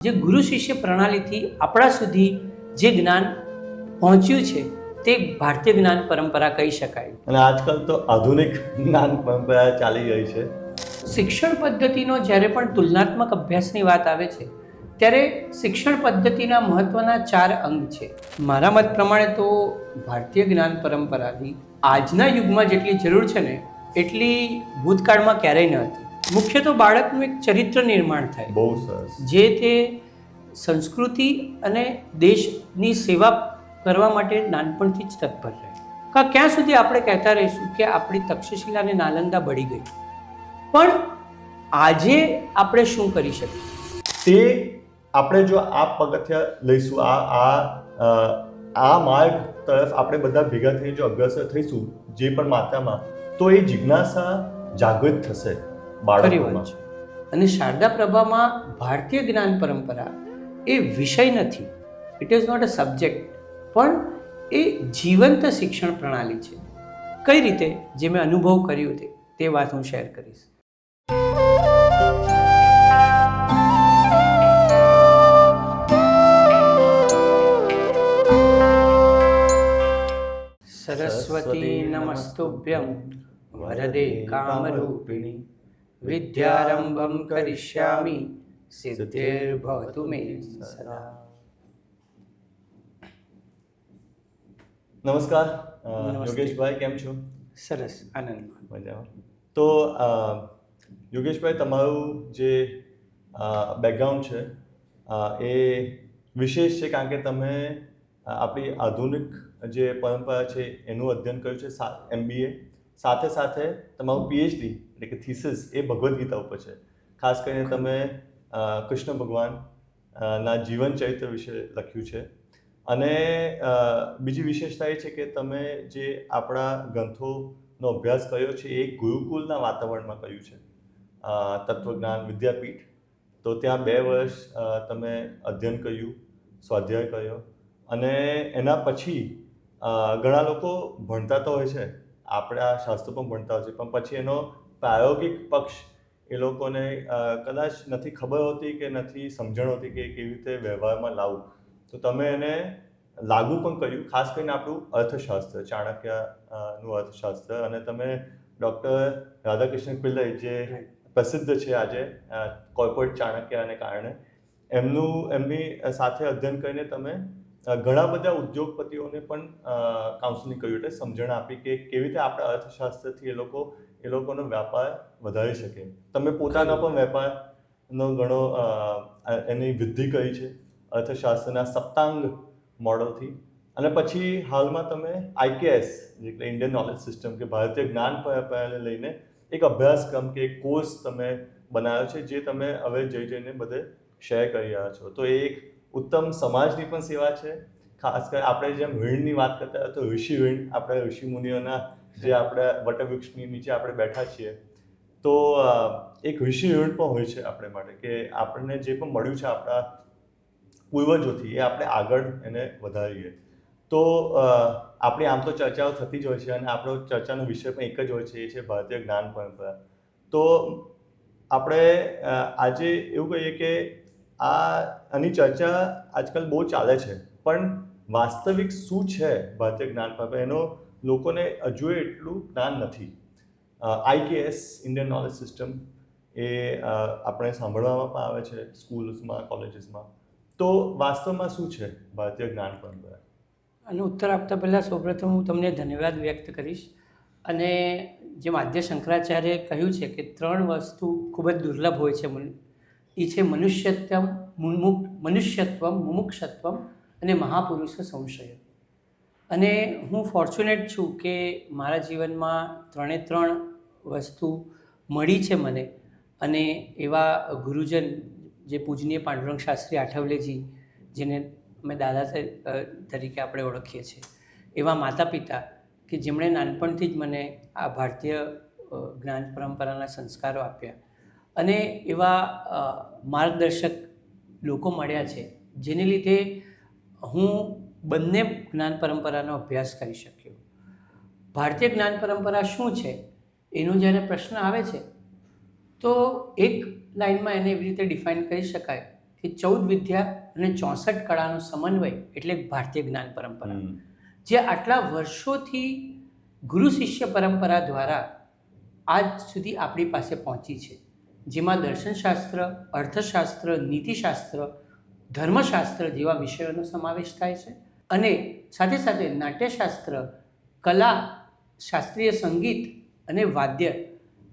જે ગુરુ શિષ્ય પ્રણાલીથી આપણા સુધી જે જ્ઞાન પહોંચ્યું છે તે ભારતીય જ્ઞાન પરંપરા કહી શકાય. અને આજકાલ તો આધુનિક જ્ઞાન પરંપરા ચાલી રહી છે. શિક્ષણ પદ્ધતિનો જ્યારે પણ તુલનાત્મક અભ્યાસની વાત આવે છે ત્યારે શિક્ષણ પદ્ધતિના મહત્વના 4 અંગ છે. મારા મત પ્રમાણે તો ભારતીય જ્ઞાન પરંપરાની આજના યુગમાં જેટલી જરૂર છે ને એટલી ભૂતકાળમાં ક્યારેય ન હતી. મુખ્ય તો બાળકનું એક ચરિત્ર નિર્માણ થાય, બહુ સરસ. જે તે સંસ્કૃતિ અને દેશની સેવા કરવા માટે નાનપણથી જ તત્પર રહે. ક્યાં સુધી આપણે કહેતા રહીશું કે આપણી તક્ષશિલા અને નાલંદા બળી ગઈ, પણ આજે આપણે શું કરી શકીએ? તે આપણે જો આ પગથિયા લઈશું, આ માર્ગ તરફ આપણે બધા ભેગા થઈને જો અગ્રસર થઈશું જે પણ માત્રામાં, તો એ જિજ્ઞાસા જાગૃત થશે બાળકોમાં. અને શારદા પ્રભામાં ભારતીય જ્ઞાન પરંપરા એ વિષય નથી, it is not a subject, પણ એ જીવંત શિક્ષણ પ્રણાલી છે. કઈ રીતે, જે મેં અનુભવ કર્યું તે વાત હું શેર કરીશ. સરસ્વતી નમસ્તુભ્યં વરદે કામરૂપિણી વિદ્યારંભં કરિષ્યામિ સિદ્ધિર્ભવતુ મે સદા. નમસ્કાર નમસ્તે. યોગેશભાઈ, કેમ છો? સરસ, આનંદમાં. મજામાં. તો યોગેશભાઈ, તમારું જે બેકગ્રાઉન્ડ છે એ વિશેષ છે, કારણ કે તમે આપણી આધુનિક જે પરંપરા છે એનું અધ્યયન કર્યું છે, MBA, સાથે સાથે તમારું PhD એટલે કે થીસિસ એ ભગવદ્ ગીતા ઉપર છે. ખાસ કરીને તમે કૃષ્ણ ભગવાનના જીવન ચરિત્ર વિશે લખ્યું છે. અને બીજી વિશેષતા એ છે કે તમે જે આપણા ગ્રંથોનો અભ્યાસ કર્યો છે એ ગુરુકુલના વાતાવરણમાં કર્યું છે, તત્વજ્ઞાન વિદ્યાપીઠ. તો ત્યાં 2 વર્ષ તમે અધ્યયન કર્યું, સ્વાધ્યાય કર્યો, અને એના પછી ઘણા લોકો ભણતા તો હોય છે, આપણા શાસ્ત્રો પણ ભણતા હોય છે, પણ પછી એનો પ્રાયોગિક પક્ષ એ લોકોને કદાચ નથી ખબર હોતી કે નથી સમજણ હોતી કે કેવી રીતે વ્યવહારમાં લાવવું. તો તમે એને લાગુ પણ કર્યું, ખાસ કરીને આપણું અર્થશાસ્ત્ર, ચાણક્યનું અર્થશાસ્ત્ર. અને તમે ડૉક્ટર રાધાકૃષ્ણ પિલ્લઈ, જે પ્રસિદ્ધ છે આજે કોર્પોરેટ ચાણક્યને કારણે, એમની સાથે અધ્યયન કરીને તમે ઘણા બધા ઉદ્યોગપતિઓને પણ કાઉન્સિલિંગ કર્યું, એટલે સમજણ આપી કે કેવી રીતે આપણા અર્થશાસ્ત્રથી એ લોકોનો વ્યાપાર વધારી શકે. તમે પોતાનો પણ વેપારનો ઘણો એની વૃદ્ધિ કરી છે અર્થશાસ્ત્રના સપ્તાંગ મોડલથી. અને પછી હાલમાં તમે IKS એટલે ઇન્ડિયન નોલેજ સિસ્ટમ, કે ભારતીય જ્ઞાન પરંપરાને લઈને એક અભ્યાસક્રમ કે એક કોર્સ તમે બનાવ્યો છે, જે તમે હવે જઈને બધે શેર કરી રહ્યા છો. તો એ એક ઉત્તમ સમાજની પણ સેવા છે. ખાસ કરીને આપણે જેમ વીણની વાત કરતા હોય તો ઋષિ વીણ, આપણે ઋષિ મુનિઓના જે આપણે વટવૃક્ષની નીચે આપણે બેઠા છીએ, તો એક ઋષિ વીણ પણ હોય છે આપણે માટે, કે આપણને જે પણ મળ્યું છે આપણા પૂર્વજોથી એ આપણે આગળ એને વધારીએ. તો આપણી આમ તો ચર્ચાઓ થતી જ હોય છે, અને આપણો ચર્ચાનો વિષય પણ એક જ હોય છે, એ છે ભારતીય જ્ઞાન પરંપરા. તો આપણે આજે એવું કહીએ કે આની ચર્ચા આજકાલ બહુ ચાલે છે, પણ વાસ્તવિક શું છે ભારતીય જ્ઞાન પરંપરા, એનો લોકોને હજુ એટલું જ્ઞાન નથી. IKS ઇન્ડિયન નોલેજ સિસ્ટમ એ આપણે સાંભળવામાં પણ આવે છે સ્કૂલ્સમાં, કોલેજીસમાં. તો વાસ્તવમાં શું છે ભારતીય જ્ઞાન પરંપરા? આનો ઉત્તર આપતા પહેલાં સૌપ્રથમ હું તમને ધન્યવાદ વ્યક્ત કરીશ. અને જેમ આદ્ય શંકરાચાર્યએ કહ્યું છે કે 3 વસ્તુ ખૂબ જ દુર્લભ હોય છે, એ છે મનુષ્યત્વમ, મુમુક્ષત્વમ અને મહાપુરુષ સંશય. અને હું ફોર્ચ્યુનેટ છું કે મારા જીવનમાં 3 વસ્તુ મળી છે મને. અને એવા ગુરુજન, જે પૂજનીય પાંડુરંગ શાસ્ત્રી આઠવલેજી, જેને અમે દાદા તરીકે આપણે ઓળખીએ છીએ, એવા માતા પિતા કે જેમણે નાનપણથી જ મને આ ભારતીય જ્ઞાન પરંપરાના સંસ્કારો આપ્યા, અને એવા માર્ગદર્શક લોકો મળ્યા છે, જેને લીધે હું બંને જ્ઞાન પરંપરાનો અભ્યાસ કરી શક્યો. ભારતીય જ્ઞાન પરંપરા શું છે એનો જ્યારે પ્રશ્ન આવે છે, તો એક લાઇનમાં એને એવી રીતે ડિફાઇન કરી શકાય કે 14 વિદ્યા અને 64 કળાનો સમન્વય એટલે ભારતીય જ્ઞાન પરંપરા, જે આટલા વર્ષોથી ગુરુ શિષ્ય પરંપરા દ્વારા આજ સુધી આપણી પાસે પહોંચી છે, જેમાં દર્શનશાસ્ત્ર, અર્થશાસ્ત્ર, નીતિશાસ્ત્ર, ધર્મશાસ્ત્ર જેવા વિષયોનો સમાવેશ થાય છે અને સાથે સાથે નાટ્યશાસ્ત્ર, કલા, શાસ્ત્રીય સંગીત અને વાદ્ય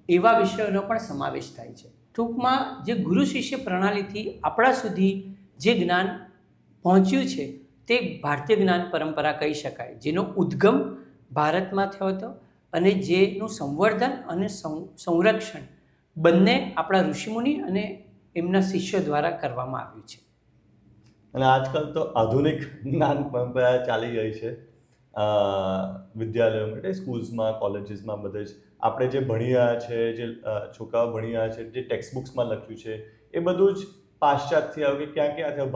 એવા વિષયોનો પણ સમાવેશ થાય છે. ટૂંકમાં જે ગુરુ શિષ્ય પ્રણાલીથી આપણા સુધી જે જ્ઞાન પહોંચ્યું છે તે ભારતીય જ્ઞાન પરંપરા કહી શકાય, જેનો ઉદ્ગમ ભારતમાં થયો હતો અને જેનું સંવર્ધન અને સંરક્ષણ બંને આપણા ઋષિમુનિ અને એમના શિષ્યો દ્વારા કરવામાં આવ્યું છે. અને આજકાલ તો આધુનિક જ્ઞાન પરંપરા ચાલી ગઈ છે વિદ્યાલયો માટે, સ્કૂલ્સમાં, કોલેજીસમાં, બધે જ આપણે જે ભણી રહ્યા છે, જે છોકરાઓ ભણી રહ્યા છે, જે ટેક્સ્ટ બુક્સમાં લખ્યું છે એ બધું જ પાશ્ચાત્યથી આવ્યું કે ક્યાં ક્યાં થયું.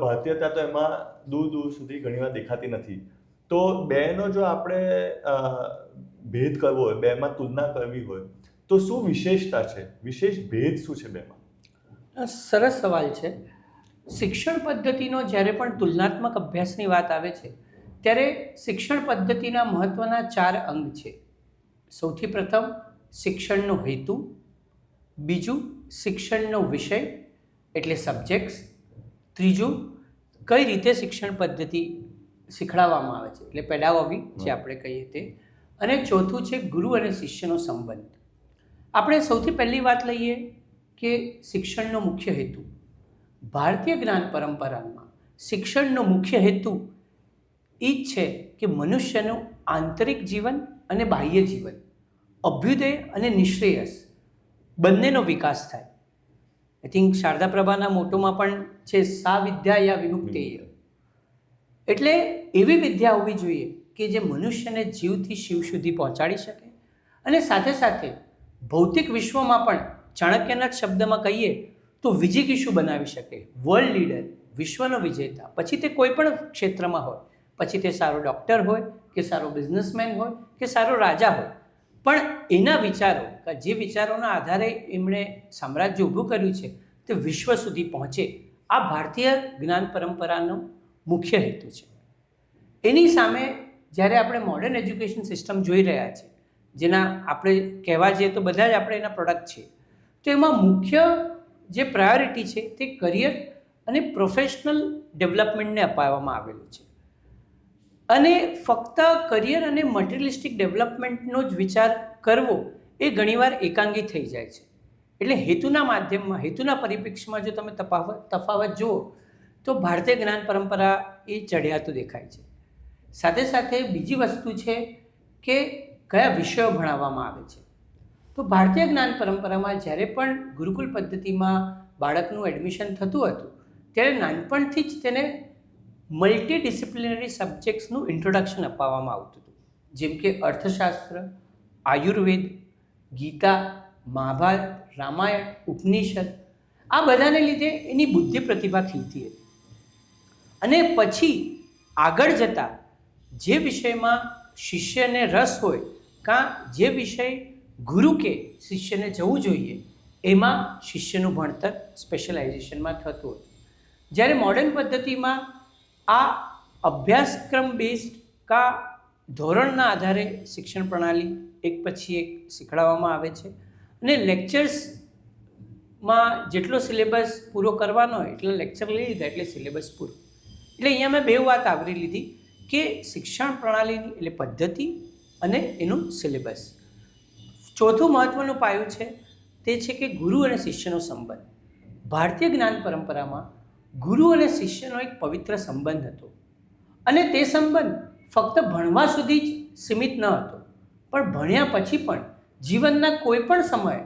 ભારતીયતા તો એમાં દૂર દૂર સુધી ઘણીવાર દેખાતી નથી. તો બેનો જો આપણે ભેદ કરવો હોય, બેમાં તુલના કરવી હોય તો શું વિશેષતા છે, વિશેષ ભેદ શું છે બેમાં? સરસ સવાલ છે. શિક્ષણ પદ્ધતિનો જ્યારે પણ તુલનાત્મક અભ્યાસની વાત આવે છે ત્યારે શિક્ષણ પદ્ધતિના મહત્ત્વના 4 અંગ છે. સૌથી પ્રથમ શિક્ષણનો હેતુ, બીજું શિક્ષણનો વિષય એટલે સબ્જેક્ટ્સ, ત્રીજું કઈ રીતે શિક્ષણ પદ્ધતિ શીખડાવવામાં આવે છે એટલે પેડાગોગી જે આપણે કહીએ તે, અને ચોથું છે ગુરુ અને શિષ્યનો સંબંધ. આપણે સૌથી પહેલી વાત લઈએ કે શિક્ષણનો મુખ્ય હેતુ. ભારતીય જ્ઞાન પરંપરામાં શિક્ષણનો મુખ્ય હેતુ એ જ છે કે મનુષ્યનું આંતરિક જીવન અને બાહ્ય જીવન, અભ્યુદય અને નિશ્રેયસ બંનેનો વિકાસ થાય. આઈ થિંક શારદા પ્રભાના મોટોમાં પણ છે સા વિદ્યા યા વિમુક્તેય, એટલે એવી વિદ્યા હોવી જોઈએ કે જે મનુષ્યને જીવથી શિવ સુધી પહોંચાડી શકે અને સાથે સાથે ભૌતિક વિશ્વમાં પણ ચાણક્યના શબ્દમાં કહીએ તો વિજયકીશુ બનાવી શકે, વર્લ્ડ લીડર, વિશ્વનો વિજેતા. પછી તે કોઈ પણ ક્ષેત્રમાં હોય, પછી તે સારો ડૉક્ટર હોય કે સારો બિઝનેસમેન હોય કે સારો રાજા હોય, પણ એના વિચારો, જે વિચારોના આધારે એમણે સામ્રાજ્ય ઊભું કર્યું છે તે વિશ્વ સુધી પહોંચે, આ ભારતીય જ્ઞાન પરંપરાનો મુખ્ય હેતુ છે. એની સામે જ્યારે આપણે મોડર્ન એજ્યુકેશન સિસ્ટમ જોઈ રહ્યા છીએ, જેના આપણે કહેવા જઈએ તો બધા જ આપણે એના પ્રોડક્ટ છીએ, તો એમાં મુખ્ય જે પ્રાયોરિટી છે તે કરિયર અને પ્રોફેશનલ ડેવલપમેન્ટને અપાવવામાં આવેલું છે. અને ફક્ત કરિયર અને મટીરિયલિસ્ટિક ડેવલપમેન્ટનો જ વિચાર કરવો એ ઘણીવાર એકાંગી થઈ જાય છે. એટલે હેતુના માધ્યમમાં, હેતુના પરિપ્રેક્ષ્યમાં જો તમે તફાવત જુઓ તો ભારતીય જ્ઞાન પરંપરા એ ચઢિયાતું દેખાય છે. સાથે સાથે બીજી વસ્તુ છે કે કયા વિષયો ભણાવવામાં આવે છે. તો ભારતીય જ્ઞાન પરંપરામાં જ્યારે પણ ગુરુકુલ પદ્ધતિમાં બાળકનું એડમિશન થતું હતું ત્યારે નાનપણથી જ તેને મલ્ટીડિસિપ્લિનરી સબ્જેક્ટ્સનું ઇન્ટ્રોડક્શન અપાવવામાં આવતું હતું, જેમ કે અર્થશાસ્ત્ર, આયુર્વેદ, ગીતા, મહાભારત, રામાયણ, ઉપનિષદ, આ બધાને લીધે એની બુદ્ધિ પ્રતિભા ખીલતી હતી. અને પછી આગળ જતાં જે વિષયમાં શિષ્યને રસ હોય કાં જે વિષય ગુરુ કે શિષ્યને જવું જોઈએ એમાં શિષ્યનું ભણતર સ્પેશિયલાઇઝેશનમાં થતું હતું. જ્યારે મોડર્ન પદ્ધતિમાં આ અભ્યાસક્રમ બેઝડ કાં ધોરણના આધારે શિક્ષણ પ્રણાલી એક પછી એક શીખવાડવામાં આવે છે અને લેક્ચર્સમાં જેટલો સિલેબસ પૂરો કરવાનો હોય એટલો લેક્ચર લઈ લીધા એટલે સિલેબસ પૂરો. એટલે અહીંયા મેં 2 વાત આવરી લીધી કે શિક્ષણ પ્રણાલીની એટલે પદ્ધતિ અને એનું સિલેબસ. ચોથું મહત્ત્વનું પાયું છે તે છે કે ગુરુ અને શિષ્યનો સંબંધ. ભારતીય જ્ઞાન પરંપરામાં ગુરુ અને શિષ્યનો એક પવિત્ર સંબંધ હતો અને તે સંબંધ ફક્ત ભણવા સુધી જ સીમિત ન હતો, પણ ભણ્યા પછી પણ જીવનના કોઈ પણ સમયે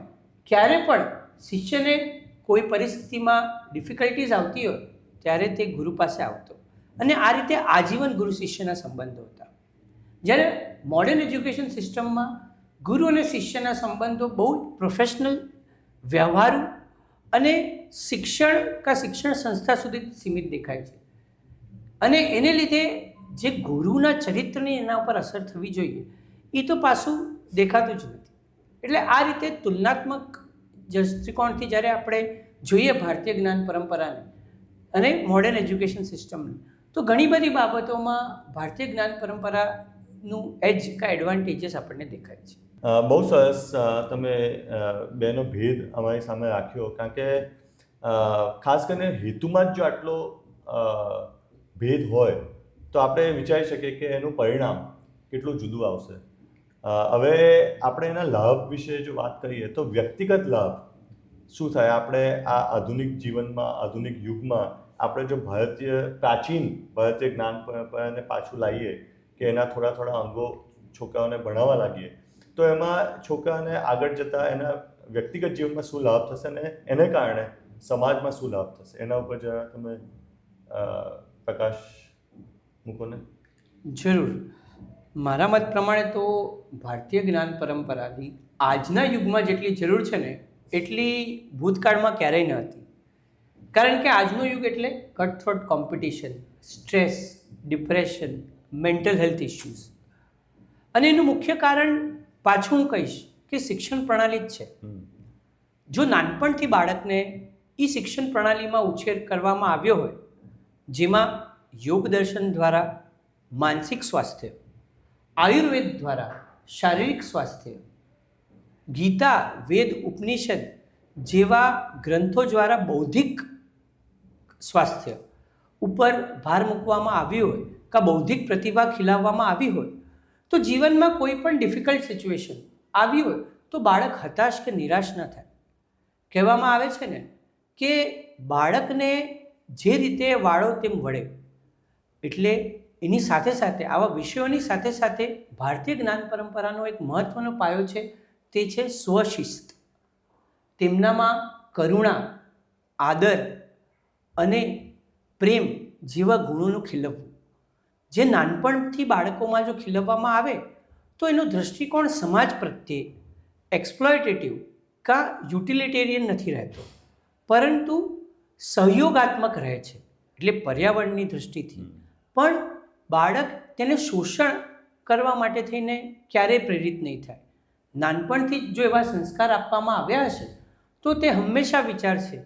ક્યારે પણ શિષ્યને કોઈ પરિસ્થિતિમાં ડિફિકલ્ટીઝ આવતી હોય ત્યારે તે ગુરુ પાસે આવતો અને આ રીતે આજીવન ગુરુ શિષ્યના સંબંધો હતા. જ્યારે મોડર્ન એજ્યુકેશન સિસ્ટમમાં ગુરુ અને શિષ્યના સંબંધો બહુ પ્રોફેશનલ, વ્યવહારુ અને શિક્ષણ સંસ્થા સુધી સીમિત દેખાય છે અને એને લીધે જે ગુરુના ચરિત્રની એના ઉપર અસર થવી જોઈએ એ તો પાછું દેખાતું જ નથી. એટલે આ રીતે તુલનાત્મક દૃષ્ટિકોણથી જ્યારે આપણે જોઈએ ભારતીય જ્ઞાન પરંપરાને અને મોડર્ન એજ્યુકેશન સિસ્ટમને, તો ઘણી બધી બાબતોમાં ભારતીય જ્ઞાન પરંપરાનું એજ કા એડવાન્ટેજીસ આપણને દેખાય છે. બહુ સરસ તમે બેનો ભેદ અમારી સામે રાખ્યો, કારણ કે ખાસ કરીને હેતુમાં જ જો આટલો ભેદ હોય તો આપણે વિચારી શકીએ કે એનું પરિણામ કેટલું જુદું આવશે. હવે આપણે એના લાભ વિશે જો વાત કરીએ તો વ્યક્તિગત લાભ શું થાય. આપણે આ આધુનિક જીવનમાં, આધુનિક યુગમાં આપણે જો પ્રાચીન ભારતીય જ્ઞાન પરંપરાને પાછું લાવીએ કે એના થોડા થોડા અંગો છોકરાઓને ભણાવવા લાગીએ, તો એમાં છોકરાને આગળ જતાં એના વ્યક્તિગત જીવનમાં શું લાભ થશે અને એને કારણે સમાજમાં શું લાભ થશે, એના ઉપર જરા તમે પ્રકાશ મૂકો ને. જરૂર. મારા મત પ્રમાણે તો ભારતીય જ્ઞાન પરંપરાની આજના યુગમાં જેટલી જરૂર છે ને એટલી ભૂતકાળમાં ક્યારેય ન હતી. કારણ કે આજનો યુગ એટલે cutthroat competition, stress, depression, mental health issues. અને એનું મુખ્ય કારણ પાછું હું કહીશ કે શિક્ષણ પ્રણાલી જ છે. જો નાનપણથી બાળકને એ શિક્ષણ પ્રણાલીમાં ઉછેર કરવામાં આવ્યો હોય, જેમાં યોગ દર્શન દ્વારા માનસિક સ્વાસ્થ્ય, આયુર્વેદ દ્વારા શારીરિક સ્વાસ્થ્ય, ગીતા, વેદ, ઉપનિષદ જેવા ગ્રંથો દ્વારા બૌદ્ધિક સ્વાસ્થ્ય ઉપર ભાર મૂકવામાં આવ્યો હોય, કે બૌદ્ધિક પ્રતિભા ખીલાવવામાં આવી હોય, તો જીવનમાં કોઈ પણ ડિફિકલ્ટ સિચ્યુએશન આવી હોય તો બાળક હતાશ કે નિરાશ ન થાય. કહેવામાં આવે છે ને કે બાળકને જે રીતે વાળો તેમ વળે. એટલે એની સાથે સાથે આવા વિષયોની સાથે સાથે ભારતીય જ્ઞાન પરંપરાનો એક મહત્ત્વનો પાયો છે, તે છે સ્વશિસ્ત. તેમનામાં કરુણા, આદર અને પ્રેમ જેવા ગુણોનું ખીલવવું, જે નાનપણથી બાળકોમાં જો ખીલવવામાં આવે તો એનો દૃષ્ટિકોણ સમાજ પ્રત્યે એક્સપ્લોઇટેટિવ કા યુટિલિટેરિયન નથી રહેતો, પરંતુ સહયોગાત્મક રહે છે. એટલે પર્યાવરણની દૃષ્ટિથી પણ બાળક તેને શોષણ કરવા માટે થઈને ક્યારેય પ્રેરિત નહીં થાય. નાનપણથી જ જો એવા સંસ્કાર આપવામાં આવ્યા હશે તો તે હંમેશા વિચારશે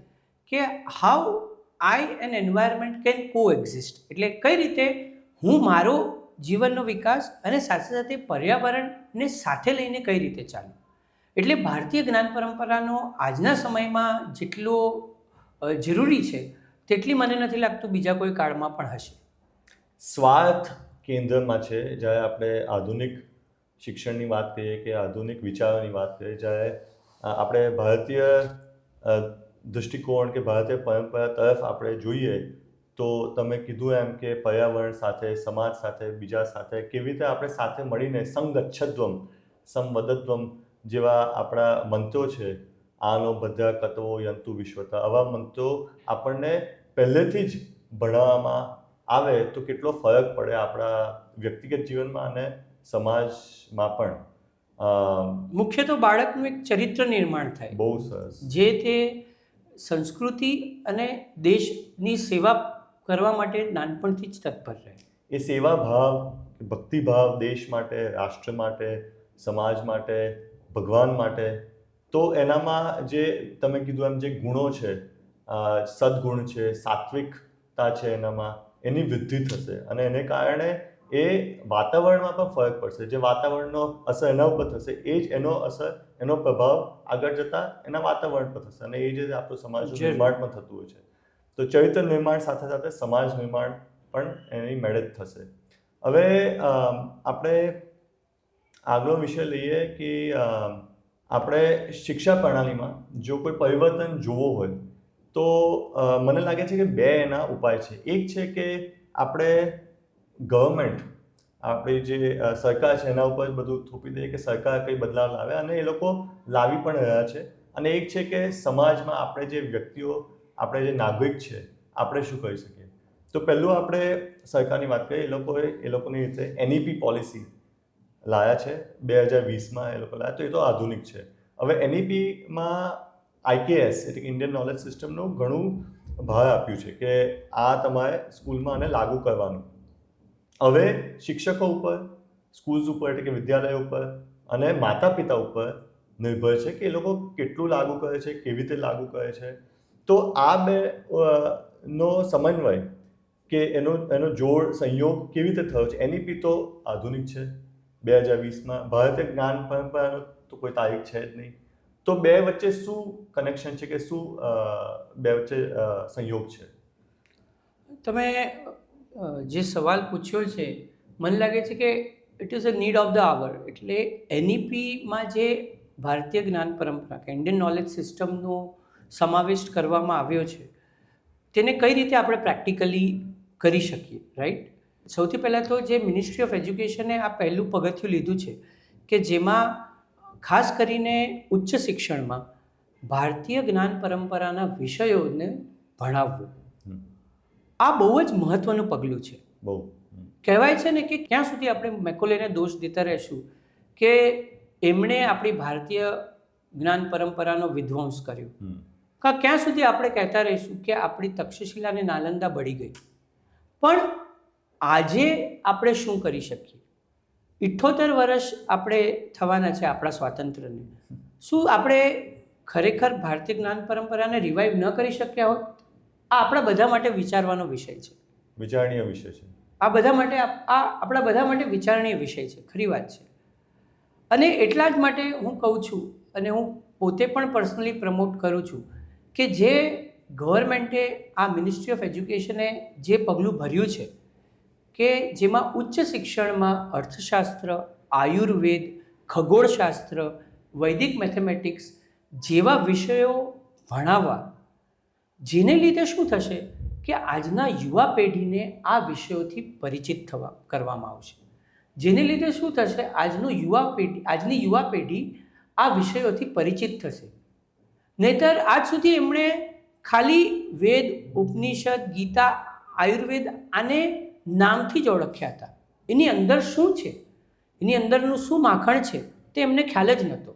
કે how I and environment can કો એક્ઝિસ્ટ. એટલે કઈ રીતે હું મારો જીવનનો વિકાસ અને સાથે સાથે પર્યાવરણને સાથે લઈને કઈ રીતે ચાલું. એટલે ભારતીય જ્ઞાન પરંપરાનો આજના સમયમાં જેટલો જરૂરી છે તેટલી મને નથી લાગતું બીજા કોઈ કાળમાં પણ હશે. સ્વાર્થ કેન્દ્રમાં છે જ્યારે આપણે આધુનિક શિક્ષણની વાત કરીએ કે આધુનિક વિચારોની વાત કરીએ, જ્યારે આપણે ભારતીય દૃષ્ટિકોણ કે ભારતીય પરંપરા તરફ આપણે જોઈએ, તો તમે કીધું એમ કે પર્યાવરણ સાથે, સમાજ સાથે, બીજા સાથે કેવી રીતે આપણે સાથે મળીને સંગચ્છદ્વમ, સંવદત્વમ જેવા આપણા મંત્રો છે, આનો ભદ્રા કતવો યંતુ વિશ્વતા, આવા મંત્રો આપણને પહેલેથી જ ભણાવવામાં આવે તો કેટલો ફરક પડે આપણા વ્યક્તિગત જીવનમાં અને સમાજમાં પણ. મુખ્ય તો બાળકનું એક ચરિત્ર નિર્માણ થાય. બહુ સરસ. જે તે સંસ્કૃતિ અને દેશની સેવા કરવા માટે નાનપણથી જ તત્પર રહે. એ સેવા ભાવ, ભક્તિભાવ દેશ માટે, રાષ્ટ્ર માટે, સમાજ માટે, ભગવાન માટે, તો એનામાં જે તમે કીધું એમ જે ગુણો છે, સદગુણ છે, સાત્વિકતા છે, એનામાં એની વૃદ્ધિ થશે અને એને કારણે એ વાતાવરણમાં પણ ફરક પડશે. જે વાતાવરણનો અસર એના ઉપર થશે એ જ એનો અસર, એનો પ્રભાવ આગળ જતાં એના વાતાવરણ પર થશે અને એ જ આપણું સમાજનું નિર્માણ પણ થતું હોય છે. તો ચરિત્ર નિર્માણ સાથે સાથે સમાજ નિર્માણ પણ એની મેળે જ થશે. હવે આપણે આગલો વિષય લઈએ કે આપણે શિક્ષા પ્રણાલીમાં જો કોઈ પરિવર્તન જોવો હોય તો મને લાગે છે કે બે એના ઉપાય છે. એક છે કે આપણે ગવર્મેન્ટ, આપણી જે સરકાર છે એના ઉપર બધું થોપી દઈએ કે સરકાર કંઈ બદલાવ લાવે, અને એ લોકો લાવી પણ રહ્યા છે. અને એક છે કે સમાજમાં આપણે જે વ્યક્તિઓ, આપણે જે નાગરિક છે, આપણે શું કરી શકીએ. તો પહેલું આપણે સરકારની વાત કરીએ. એ લોકોની રીતે NEP પોલિસી લાયા છે 2020માં, એ લોકો લાયા. તો એ તો આધુનિક છે. હવે NEPમાં IKS એટલે કે ઇન્ડિયન નોલેજ સિસ્ટમનું ઘણું ભાર આપ્યું છે કે આ તમારે સ્કૂલમાં આને લાગુ કરવાનું. હવે શિક્ષકો ઉપર, સ્કૂલ્સ ઉપર એટલે કે વિદ્યાલયો ઉપર અને માતા પિતા ઉપર નિર્ભર છે કે એ લોકો કેટલું લાગુ કરે છે, કેવી રીતે લાગુ કરે છે. તો આ બે નો સમન્વય કે એનો જોડ સંયોગ કેવી રીતે થયો છે? એનઈપી તો આધુનિક છે, 2020માં ભારતીય જ્ઞાન પરંપરાનો તો કોઈ તારીખ છે જ નહીં. તો બે વચ્ચે શું કનેક્શન છે કે શું બે વચ્ચે સંયોગ છે? તમે જે સવાલ પૂછ્યો છે, મને લાગે છે કે it is a need of the hour. એટલે એનઈપીમાં જે ભારતીય જ્ઞાન પરંપરા કે ઇન્ડિયન નોલેજ સિસ્ટમનો સમાવેશ કરવામાં આવ્યો છે, તેને કઈ રીતે આપણે પ્રેક્ટિકલી કરી શકીએ, રાઈટ? સૌથી પહેલાં તો જે મિનિસ્ટ્રી ઓફ એજ્યુકેશને આ પહેલું પગથિયું લીધું છે કે જેમાં ખાસ કરીને ઉચ્ચ શિક્ષણમાં ભારતીય જ્ઞાન પરંપરાના વિષયોને ભણાવવું. આ બહુ જ મહત્ત્વનું પગલું છે. બહુ કહેવાય છે ને કે ક્યાં સુધી આપણે મેકોલેને દોષ દેતા રહીશું કે એમણે આપણી ભારતીય જ્ઞાન પરંપરાનો વિધ્વંસ કર્યો, ક્યાં સુધી આપણે કહેતા રહીશું કે આપણી તક્ષશિલા અને નાલંદા બળી ગઈ. પણ આજે આપણે શું કરી શકીએ? 78 વર્ષ આપણે થવાના છે આપણા સ્વાતંત્ર્યને. શું આપણે ખરેખર ભારતીય જ્ઞાન પરંપરાને રિવાઇવ ન કરી શક્યા હોત? આ આપણા બધા માટે વિચારવાનો વિષય છે, વિચારણીય વિષય છે. આ બધા માટે આ આપણા બધા માટે વિચારણીય વિષય છે, ખરી વાત છે. અને એટલા જ માટે હું કહું છું, અને હું પોતે પણ પર્સનલી પ્રમોટ કરું છું કે જે ગવર્મેન્ટે આ મિનિસ્ટ્રી ઓફ એજ્યુકેશને જે પગલું ભર્યું છે કે જેમાં ઉચ્ચ શિક્ષણમાં અર્થશાસ્ત્ર, આયુર્વેદ, ખગોળશાસ્ત્ર, વૈદિક મેથેમેટિક્સ જેવા વિષયો ભણાવવા, જેને લીધે શું થશે કે આજના યુવા પેઢીને આ વિષયોથી પરિચિત કરવામાં આવશે. જેને લીધે શું થશે, આજની યુવા પેઢી આ વિષયોથી પરિચિત થશે. નહીંતર આજ સુધી એમણે ખાલી વેદ, ઉપનિષદ, ગીતા, આયુર્વેદ આને નામથી જ ઓળખ્યા હતા. એની અંદર શું છે, એની અંદરનું શું માખણ છે તે એમને ખ્યાલ જ નહોતો.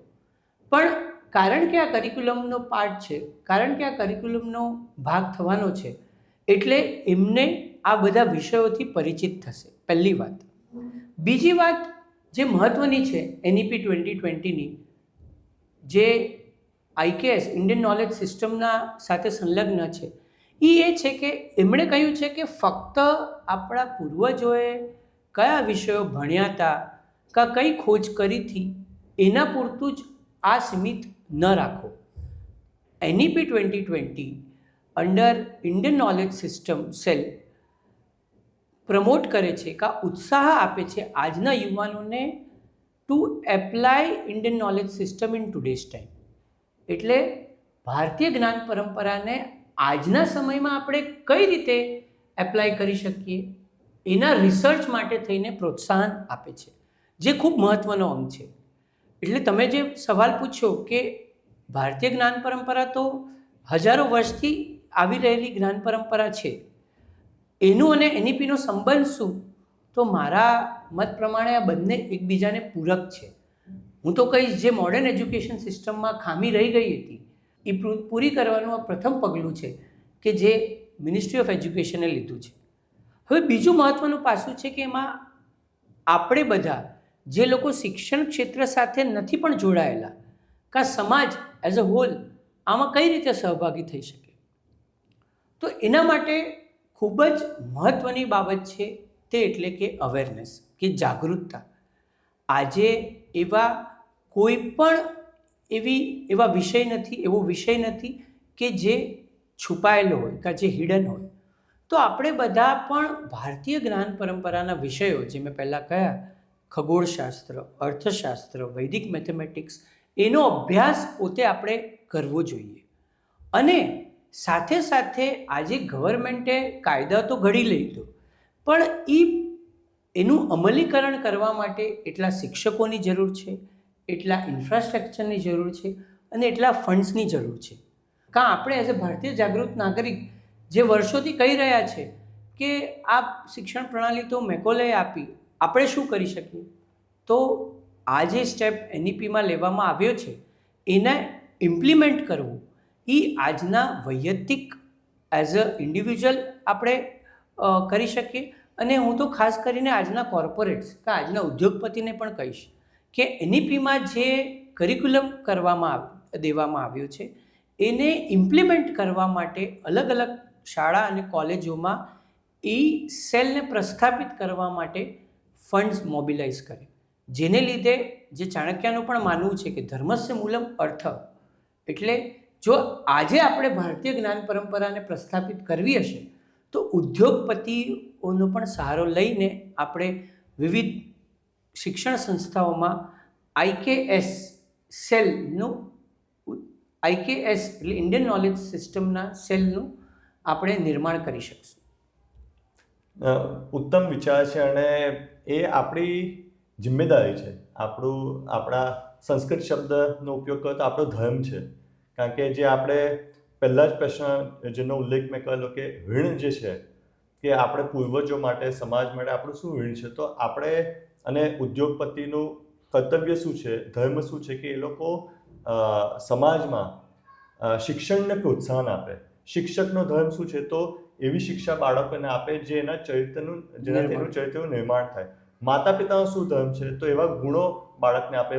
પણ કારણ કે આ કરિક્યુલમનો પાર્ટ છે, કારણ કે આ કરિક્યુલમનો ભાગ થવાનો છે, એટલે એમને આ બધા વિષયોથી પરિચિત થશે. પહેલી વાત. બીજી વાત જે મહત્ત્વની છે એનઈપી 2020ની, જે આઈકેએસ ઇન્ડિયન નોલેજ સિસ્ટમના સાથે સંલગ્ન છે, એ છે કે એમણે કહ્યું છે કે ફક્ત આપણા પૂર્વજોએ કયા વિષયો ભણ્યા હતા, કઈ ખોજ કરી હતી, એના પૂરતું જ આ સીમિત ન રાખો. NEP 2020 under Indian knowledge system cell promote કરે છે કે ઉત્સાહ આપે છે આજના યુવાનોને to apply Indian knowledge system in today's time. એટલે ભારતીય જ્ઞાન પરંપરાને આજના સમયમાં આપણે કઈ રીતે એપ્લાય કરી શકીએ એના રિસર્ચ માટે થઈને પ્રોત્સાહન આપે છે, જે ખૂબ મહત્ત્વનો અંગ છે. એટલે તમે જે સવાલ પૂછ્યો કે ભારતીય જ્ઞાન પરંપરા તો હજારો વર્ષથી આવી રહેલી જ્ઞાન પરંપરા છે, એનું અને એનઈપીનો સંબંધ શું? તો મારા મત પ્રમાણે આ બંને એકબીજાને પૂરક છે. હું તો કહીશ જે મોડર્ન એજ્યુકેશન સિસ્ટમમાં ખામી રહી ગઈ હતી એ પૂરી કરવાનું આ પ્રથમ પગલું છે કે જે મિનિસ્ટ્રી ઓફ એજ્યુકેશને લીધું છે. હવે બીજું મહત્ત્વનું પાસું છે કે એમાં આપણે બધા જે લોકો શિક્ષણ ક્ષેત્ર સાથે નથી પણ જોડાયેલા, કાં સમાજ એઝ અ હોલ આમાં કઈ રીતે સહભાગી થઈ શકે? તો એના માટે ખૂબ જ મહત્ત્વની બાબત છે તે એટલે કે અવેરનેસ, કે જાગૃતતા. આજે એવા કોઈ પણ એવા વિષય નથી, એવો વિષય નથી કે જે છુપાયેલો હોય કાં જે હિડન હોય. તો આપણે બધા પણ ભારતીય જ્ઞાન પરંપરાના વિષયો, જે મેં પહેલાં કહ્યા, ખગોળશાસ્ત્ર, અર્થશાસ્ત્ર, વૈદિક મેથેમેટિક્સ, એનો અભ્યાસ પોતે આપણે કરવો જોઈએ. અને સાથે સાથે આજે ગવર્મેન્ટે કાયદા તો ઘડી લીધો, પણ એનું અમલીકરણ કરવા માટે એટલા શિક્ષકોની જરૂર છે, એટલા ઇન્ફ્રાસ્ટ્રક્ચરની જરૂર છે અને એટલા ફંડ્સની જરૂર છે. કાં આપણે એઝ અ ભારતીય જાગૃત નાગરિક જે વર્ષોથી કહી રહ્યા છે કે આ શિક્ષણ પ્રણાલી તો મેકોલેએ આપી, આપણે શું કરી શકીએ? તો આ જે સ્ટેપ એનઈપીમાં લેવામાં આવ્યો છે એને ઇમ્પ્લિમેન્ટ કરવું એ આજના વૈયક્તિક એઝ અ ઇન્ડિવિજ્યુઅલ આપણે કરી શકીએ. અને હું તો ખાસ કરીને આજના કોર્પોરેટ્સ કે આજના ઉદ્યોગપતિને પણ કહીશ કે એનઈપીમાં જે કરિક્યુલમ દેવામાં આવ્યો છે એને ઇમ્પ્લિમેન્ટ કરવા માટે અલગ અલગ શાળા અને કોલેજોમાં એ સેલને પ્રસ્થાપિત કરવા માટે ફંડ્સ મોબિલાઇઝ કરે, જેને લીધે જે ચાણક્યનું પણ માનવું છે કે ધર્મસ્ય મૂલમ અર્થ, એટલે જો આજે આપણે ભારતીય જ્ઞાન પરંપરાને પ્રસ્થાપિત કરવી હશે તો ઉદ્યોગપતિઓનો પણ સહારો લઈને આપણે વિવિધ શિક્ષણ સંસ્થાઓમાં IKS સેલનું, IKS એટલે ઇન્ડિયન નોલેજ સિસ્ટમના સેલનું આપણે નિર્માણ કરી શકીશું. ઉત્તમ વિચાર છે અને એ આપણી જિમ્મેદારી છે. આપણા સંસ્કૃત શબ્દનો ઉપયોગ કરતો આપણો ધર્મ છે. કારણ કે જે આપણે પહેલા જ પ્રશ્ન જેનો ઉલ્લેખ મેં કરેલો કે ઋણ જે છે કે આપણે પૂર્વજો માટે, સમાજ માટે આપણું શું ઋણ છે, તો આપણે અને ઉદ્યોગપતિનું કર્તવ્ય શું છે, ધર્મ શું છે કે એ લોકો સમાજમાં શિક્ષણને પ્રોત્સાહન આપે. શિક્ષકનો ધર્મ શું છે, તો એવી શિક્ષા બાળકોને આપે જે એના જેનાથી એનું ચરિત્રનું નિર્માણ થાય. માતા પિતાનો શું ધર્મ છે, તો એવા ગુણો બાળકને આપે,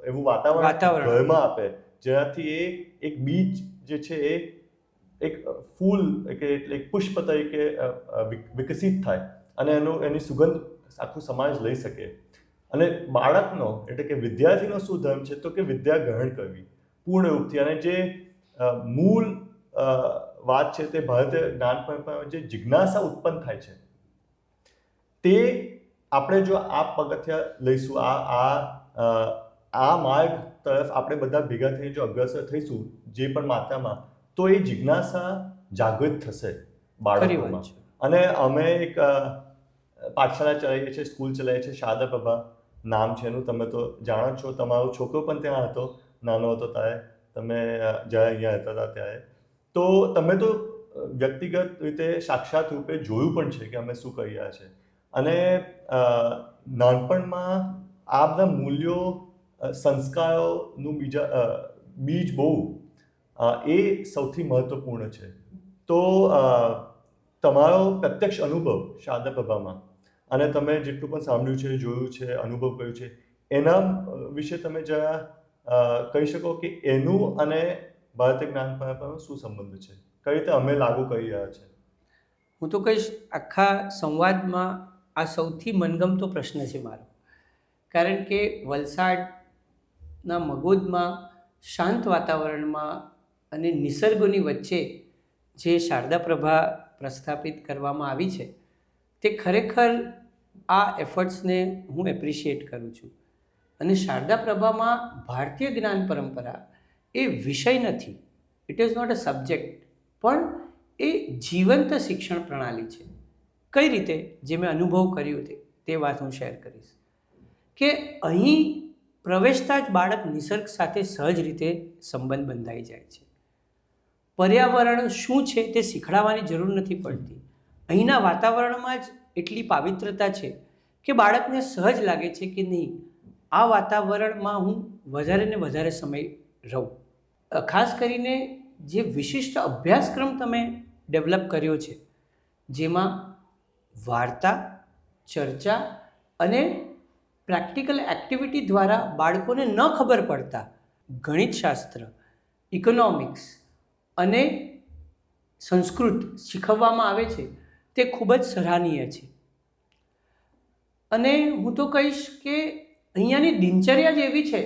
એવું વાતાવરણ ઘરમાં આપે જેનાથી એ એક બીજ જે છે એ એક ફૂલ કે એક પુષ્પ તરીકે વિકસિત થાય અને એની સુગંધ આખું સમાજ લઈ શકે. અને બાળકનો એટલે કે વિદ્યાર્થીનો શું ધર્મ છે, તો કે વિદ્યા ગ્રહણ કરવી પૂર્ણ રૂપથી. અને જે મૂળ વાત છે તે ભારતીય જ્ઞાન પરંપરામાં જે જિજ્ઞાસા ઉત્પન્ન થાય છે તે આપણે જો આ પગથિયા લઈશું, આ માર્ગ તરફ આપણે બધા ભેગા થઈને જો અગ્રસર થઈશું જે પણ માત્રામાં, તો એ જિજ્ઞાસા જાગૃત થશે બાળકોમાં. અને અમે એક પાઠશાળા ચલાવીએ છીએ, સ્કૂલ ચલાવીએ છીએ, શારદા પ્રભા નામ છે એનું. તમે તો જાણો છો, તમારો છોકરો પણ ત્યાં હતો, નાનો હતો ત્યારે, તમે જ્યારે અહીંયા હતા ત્યારે. તો તમે તો વ્યક્તિગત રીતે સાક્ષાત રૂપે જોયું પણ છે કે અમે શું કરી રહ્યા છે. અને નાનપણમાં આ બધા મૂલ્યો, સંસ્કારોનું બીજ બહુ એ સૌથી મહત્વપૂર્ણ છે. તો તમારો પ્રત્યક્ષ અનુભવ શારદા પ્રભામાં અને તમે જેટલું પણ સાંભળ્યું છે, જોયું છે, અનુભવ કર્યું છે, એના વિશે તમે જરા કહી શકો કે એનું અને ભારતીય જ્ઞાન પરંપરાનો શું સંબંધ છે, કઈ રીતે અમે લાગુ કરી રહ્યા છે? હું તો કહીશ આખા સંવાદમાં આ સૌથી મનગમતો પ્રશ્ન છે મારો. કારણ કે વલસાડના મગોદમાં શાંત વાતાવરણમાં અને નિસર્ગોની વચ્ચે જે શારદા પ્રભા પ્રસ્થાપિત કરવામાં આવી છે તે ખરેખર આ એફર્ટ્સને હું એપ્રિશિએટ કરું છું. અને શારદા પ્રભામાં ભારતીય જ્ઞાન પરંપરા એ વિષય નથી, it is not a subject, પણ એ જીવંત શિક્ષણ પ્રણાલી છે. કઈ રીતે? જે મેં અનુભવ કર્યું તે વાત હું શેર કરીશ. કે અહીં પ્રવેશતા જ બાળક નિસર્ગ સાથે સહજ રીતે સંબંધ બંધાઈ જાય છે. પર્યાવરણ શું છે તે શીખડાવવાની જરૂર નથી પડતી. અહીંના વાતાવરણમાં જ એટલી પાવિત્રતા છે કે બાળકને સહજ લાગે છે કે નહીં, આ વાતાવરણમાં હું વધારે ને વધારે સમય રહું. ખાસ કરીને જે વિશિષ્ટ અભ્યાસક્રમ તમે ડેવલપ કર્યો છે, જેમાં વાર્તા, ચર્ચા અને પ્રેક્ટિકલ એક્ટિવિટી દ્વારા બાળકોને ન ખબર પડતા ગણિતશાસ્ત્ર, ઇકોનોમિક્સ અને સંસ્કૃત શીખવવામાં આવે છે, તે ખૂબ જ સરાહનીય છે. અને હું તો કહીશ કે અહીંયાની દિનચર્યા જ એવી છે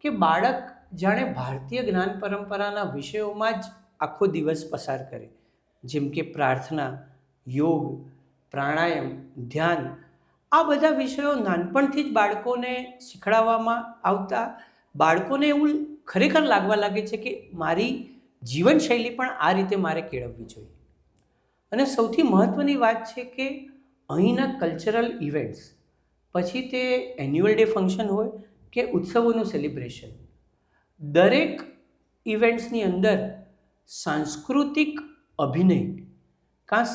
કે બાળક જાણે ભારતીય જ્ઞાન પરંપરાના વિષયોમાં જ આખો દિવસ પસાર કરે, જેમ કે પ્રાર્થના, યોગ, પ્રાણાયામ, ધ્યાન. આ બધા વિષયો નાનપણથી જ બાળકોને શીખડાવવામાં આવતા બાળકોને એવું ખરેખર લાગવા લાગે છે કે મારી જીવનશૈલી પણ આ રીતે મારે કેળવવી જોઈએ. અને સૌથી મહત્ત્વની વાત છે કે અહીંના કલ્ચરલ ઇવેન્ટ્સ, પછી તે એન્યુઅલ ડે ફંક્શન હોય કે ઉત્સવોનું સેલિબ્રેશન, દરેક ઇવેન્ટ્સની અંદર સાંસ્કૃતિક અભિનય, કાં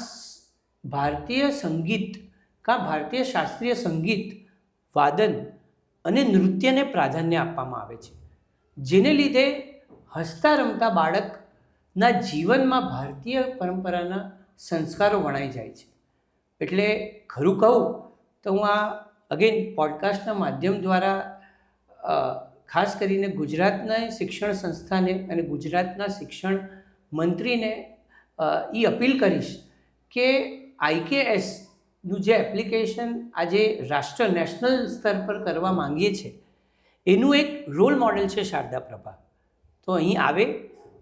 ભારતીય સંગીત, કાં ભારતીય શાસ્ત્રીય સંગીત, વાદન અને નૃત્યને પ્રાધાન્ય આપવામાં આવે છે, જેને લીધે હસતા રમતા બાળકના જીવનમાં ભારતીય પરંપરાના સંસ્કારો વણાઈ જાય છે. એટલે ખરું કહું તો હું આ અગેન પોડકાસ્ટના માધ્યમ દ્વારા ખાસ કરીને ગુજરાતના શિક્ષણ સંસ્થાને અને ગુજરાતના શિક્ષણ મંત્રીને એ અપીલ કરીશ કે IKSનું જે એપ્લિકેશન આજે નેશનલ સ્તર પર કરવા માંગીએ છીએ એનું એક રોલ મોડેલ છે શારદા પ્રભા. તો અહીં આવે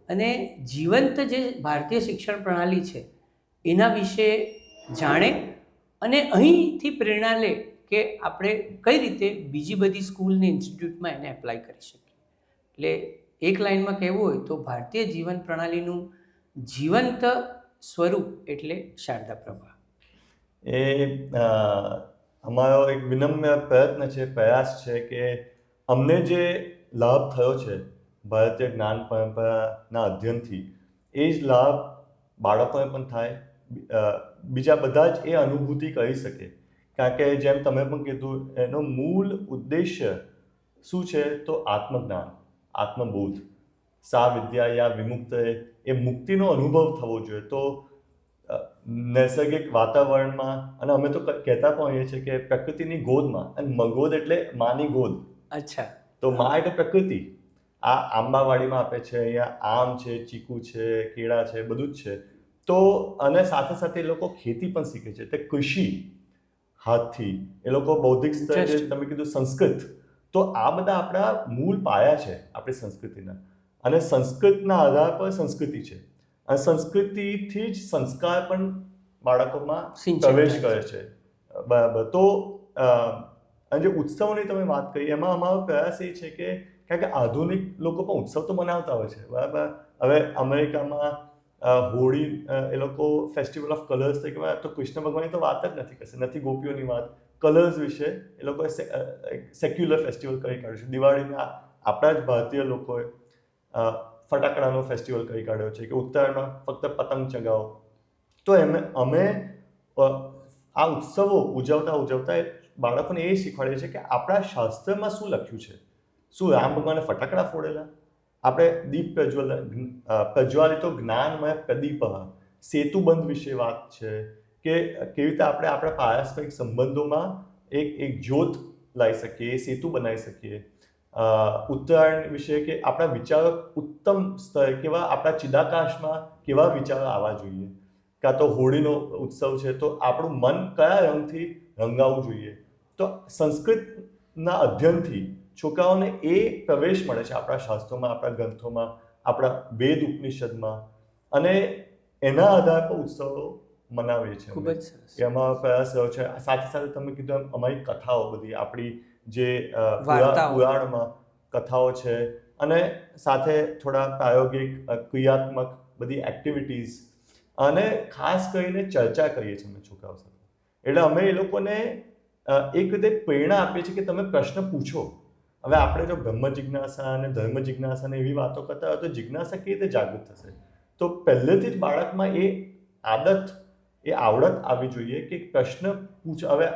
અને જીવંત જે ભારતીય શિક્ષણ પ્રણાલી છે એના વિશે જાણે અને અહીંથી પ્રેરણા લે કે આપણે કઈ રીતે બીજી બધી સ્કૂલ ને ઇન્સ્ટિટ્યૂટમાં એને એપ્લાય કરી શકીએ. એટલે એક લાઇનમાં કહેવું હોય તો ભારતીય જીવન પ્રણાલીનું જીવંત સ્વરૂપ એટલે શારદા પ્રભા. એ અમારો એક વિનમ્ર પ્રયાસ છે કે અમને જે લાભ થયો છે ભારતીય જ્ઞાન પરંપરાના અધ્યયનથી એ જ લાભ બાળકોને પણ થાય, બીજા બધા જ એ અનુભૂતિ કરી શકે. કારણ કે જેમ તમે પણ કીધું એનો મૂળ ઉદ્દેશ્ય શું છે તો આત્મજ્ઞાન, આત્મબોધ, સા વિદ્યા યા વિમુક્ત એ મુક્તિનો અનુભવ થવો જોઈએ. તો નૈસર્ગિક વાતાવરણમાં, અને અમે તો કહેતા પણ હોઈએ છીએ કે પ્રકૃતિની ગોદમાં, અને મગોદ એટલે માની ગોદ. અચ્છા. તો મા એટલે પ્રકૃતિ. આ આંબાવાડીમાં આપે છે, અહીંયા આમ છે, ચીકુ છે, કેળા છે, બધું જ છે. તો અને સાથે સાથે એ લોકો ખેતી પણ શીખે છે, તે કૃષિ હાથથી, એ લોકો બૌદ્ધિક સ્તરે તમે કીધું સંસ્કૃત. તો આ બધા આપણા મૂળ પાયા છે આપણી સંસ્કૃતિના, અને સંસ્કૃતના આધાર પર સંસ્કૃતિ છે, અને સંસ્કૃતિથી જ સંસ્કાર પણ બાળકોમાં પ્રવેશ કરે છે. બરાબર. તો અને જે ઉત્સવોની તમે વાત કરી એમાં અમારો પ્રયાસ એ છે કે કારણ કે આધુનિક લોકો પણ ઉત્સવ તો મનાવતા હોય છે, બરાબર. હવે અમેરિકામાં હોળી એ લોકો ફેસ્ટિવલ ઓફ કલર્સ તરીકે, તો કૃષ્ણ ભગવાનની તો વાત જ નથી કરશે, નથી ગોપીઓની વાત. કલર્સ વિશે એ લોકોએ સેક્યુલર ફેસ્ટિવલ કરી કાઢ્યું છે. દિવાળીને આપણા જ ભારતીય લોકોએ ફટાકડાનો ફેસ્ટિવલ કરી કાઢ્યો છે કે ઉત્તરાયણમાં ફક્ત પતંગ ચગાવો. તો અમે આ ઉત્સવો ઉજવતા બાળકોને એ શીખવાડીએ છીએ કે આપણા શાસ્ત્રમાં શું લખ્યું છે. શું રામ ભગવાને ફટાકડા ફોડેલા? આપણે દીપ પ્રજ્વાલિતો જ્ઞાનમય પ્રદીપ, સેતુબંધ વિશે વાત છે કે કેવી રીતે આપણે આપણા પારસ્પરિક સંબંધોમાં એક જ્યોત લાવી શકીએ, સેતુ બનાવી શકીએ. ઉત્તરાયણ વિશે કે આપણા વિચારો ઉત્તમ સ્તરે કેવા, આપણા ચિદાકાશમાં કેવા વિચારો આવવા જોઈએ. કાં તો હોળીનો ઉત્સવ છે તો આપણું મન કયા રંગથી રંગાવવું જોઈએ. તો સંસ્કૃતના અધ્યયનથી છોકરાઓને એ પ્રવેશ મળે છે આપણા શાસ્ત્રોમાં, આપણા ગ્રંથોમાં, આપણા વેદ ઉપનિષદમાં, અને એના આધાર પર ઉત્સવો મનાવીએ છીએ. ખૂબ જ સરસ. એમાં પ્રયાસ રહ્યો છે. સાથે સાથે તમે કીધું એમ અમારી કથાઓ બધી, આપણી જે પુરાણમાં કથાઓ છે, અને સાથે થોડા પ્રાયોગિક ક્રિયાત્મક બધી એક્ટિવિટીઝ, અને ખાસ કરીને ચર્ચા કરીએ છીએ અમે છોકરાઓ સાથે. એટલે અમે એ લોકોને એક રીતે પ્રેરણા આપીએ છીએ કે તમે પ્રશ્ન પૂછો. હવે આપણે જો બ્રહ્મ જિજ્ઞાસા અને ધર્મ જિજ્ઞાસા ને એવી વાતો કરતા હોય તો જિજ્ઞાસા કેવી રીતે જાગૃત થશે? તો પહેલેથી જ બાળકમાં એ આદત, એ આવડત આવી જોઈએ કે પ્રશ્ન પૂછ. હવે